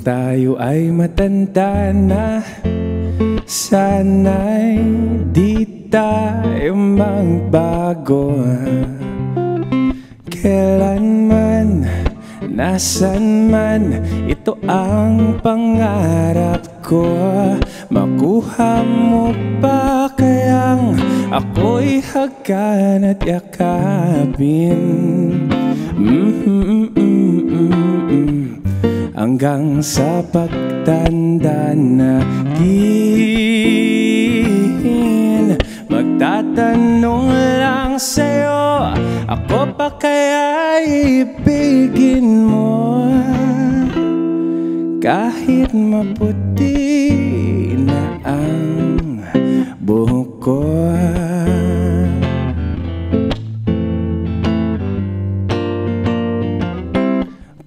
tayo ay matanda na, sana'y di tayo magbago. Kailanman, nasan man, ito ang pangarap ko. Makuha mo pa kayang ako'y hagan at yakapin, hanggang sa pagtanda natin. Magtatanong lang sa'yo, ako pa kaya ibigin mo? Kahit maputi na ang buhok ko.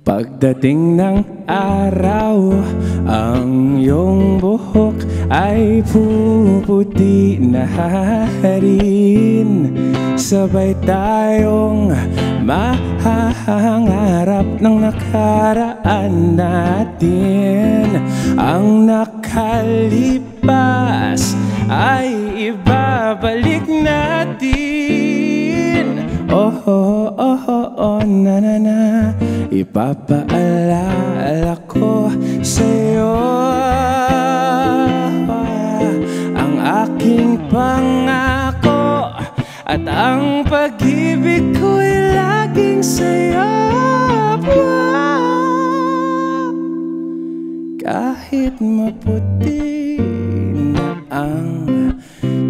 Pagdating ng araw, ang iyong buhok ay puputi na rin. Sabay tayong mahangarap ng nakaraan natin. Ang nakalipas ay ibabalik natin. Oh, oh, oh, oh, oh, na na na. Ipapaalala ko sa'yo ang aking pangako, at ang pag-ibig ko'y laging sa'yo. Kahit maputi na ang,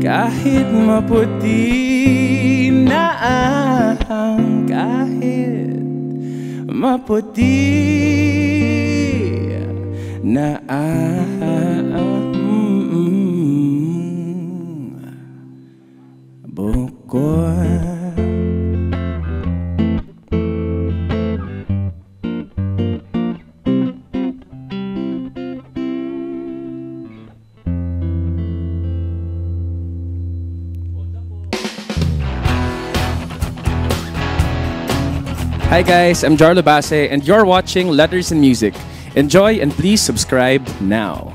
kahit maputi na ang, kahit maputi na ang buhok ko. Hi guys, I'm Jarlo Basse and you're watching Letters and Music. Enjoy and please subscribe now.